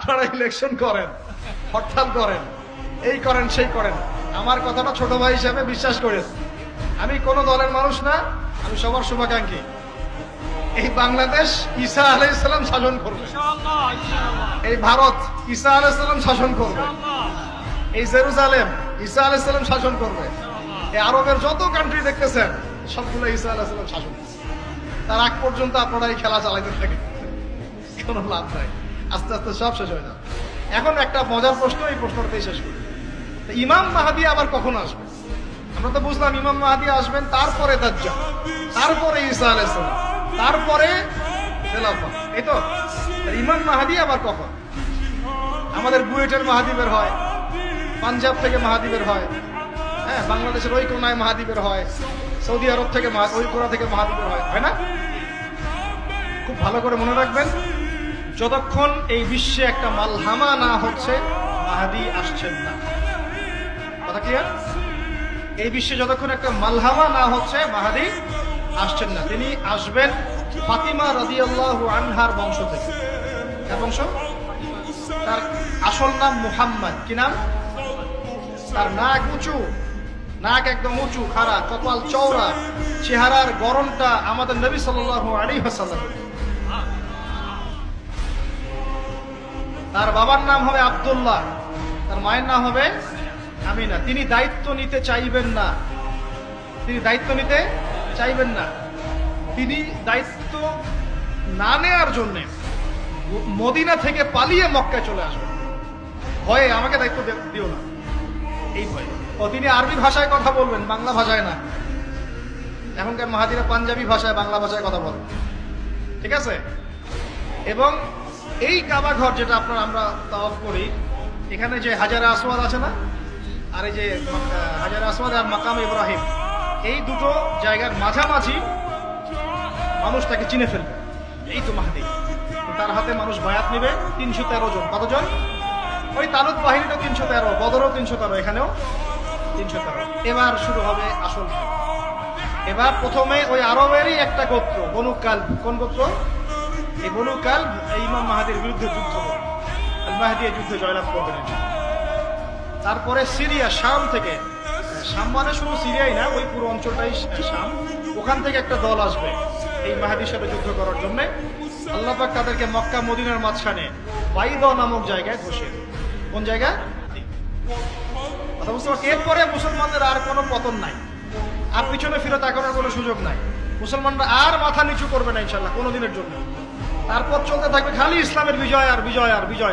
আপনারা ইলেকশন করেন, হরতাল করেন, এই করেন সেই করেন, আমার কথাটা ছোট ভাই হিসেবে বিশ্বাস করেন। আমি কোন দলের মানুষ না, আমি সবার শুভাকাঙ্ক্ষী। এই বাংলাদেশ ঈসা আলাইহিস সালাম শাসন করবে, এই ভারত ঈসা আলাইহিস সালাম শাসন করবে, এই জেরুজালেম ঈসা আলাইহিস সালাম শাসন করবে, এই আরবের যত কান্ট্রি দেখতেছেন সবগুলো ঈসা আলাইহিস সালাম শাসন করবে। তার আগ পর্যন্ত আপনারা এই খেলা চালাইতে থাকেন, কোনো লাভ নাই, আস্তে আস্তে সব শেষ হয়ে যাবে। এখন একটা মজার প্রশ্ন, এই প্রশ্নটাই শেষ করি। ইমাম মাহদী আবার কখন আসবে? আমরা তো বুঝলাম ইমাম মাহদী আসবেন, তারপরে দাজ্জাল, তারপরে ঈসা আলাইহিস সালাম, তারপরে খেলাফত, এই তো। ইমাম মাহদী আবার কখন? আমাদের বুয়েটের মাহদী বের হয়, পাঞ্জাব থেকে মাহদী বের হয়, হ্যাঁ, বাংলাদেশের ওই কোনায় মাহদী বের হয়, সৌদি আরব থেকে ওই কোনা থেকে মাহদী বের হয় না? খুব ভালো করে মনে রাখবেন, যতক্ষণ এই বিশ্বে একটা মালহামা না হচ্ছে মাহদী আসছেন না। কথা ক্লিয়ার? এই বিশ্বে যতক্ষণ একটা মালহামা না হচ্ছে মাহদী আসছেন না। তিনি আসবেন ফাতিমা রাদিয়াল্লাহু আনহার বংশ থেকে। কার বংশ? তার আসল নাম মুহাম্মদ। কি নাম? তার নাক উঁচু, নাক একদম উঁচু, খাড়া, কপাল চওড়া, চেহারার গড়নটা আমাদের নবী সাল্লাল্লাহু আলাইহি ওয়াসাল্লাম। তার বাবার নাম হবে আব্দুল্লাহ, তার মায়ের নাম হবে আমিনা। তিনি দায়িত্ব নিতে চাইবেন না, তিনি দায়িত্ব নিতে চাইবেন না। তিনি দায়িত্ব না নেওয়ার জন্য মদিনা থেকে পালিয়ে মক্কায় চলে আসবেন। ভয়ে আমাকে দায়িত্ব দিও না, এই ভয়ে। ও তিনি আরবি ভাষায় কথা বলবেন, বাংলা ভাষায় না। এখনকার মাহাদিরা পাঞ্জাবি ভাষায়, বাংলা ভাষায় কথা বলেন, ঠিক আছে? এবং এই কাবা ঘর যেটা আমরা তাওয়াফ করি, এখানে যে হাজারে আসওয়াদ আছে না, আর এই যে হাজারে আসওয়াদ আর মাকাম ইব্রাহিম, এই দুটো জায়গার মাঝামাঝি মানুষ তাকে চিনে ফেলবে, এই তো মাহদী। তার হাতে মানুষ বায়াত নেবে 313 জন। কতজন? ওই তালুত বাহিনীটা 313, বদরও 313, এখানেও 313। এবার শুরু হবে আসল খেলা। এবার প্রথমে ওই আরবেরই একটা গোত্র, বনু কালব। কোন গোত্র? এই বনু কালব ইমাম মাহদীর বিরুদ্ধে যুদ্ধ করবে, আল মাহদী এই যুদ্ধে জয়লাভ করবেন। তারপরে সিরিয়া, শাম থেকে, শাম মানে শুধু সিরিয়াই না, ওই পুরো অঞ্চলটাই শাম, ওখান থেকে একটা দল আসবে এই মাহদীর সাথে যুদ্ধ করার জন্য। আল্লাহ পাক তাদেরকে মক্কা মদিনার মাঝখানে বাইদা নামক জায়গায় বসে। কোন জায়গা? কথা বুঝতে পারছি? এরপরে মুসলমানদের আর কোনো পতন নাই, আর পিছনে ফিরে তাকানোর কোনো সুযোগ নাই। মুসলমানরা আর মাথা নিচু করবে না ইনশাল্লাহ কোনোদিনের জন্য। তারপর চলতে থাকবে খালি ইসলামের বিজয় আর বিজয় আর বিজয়।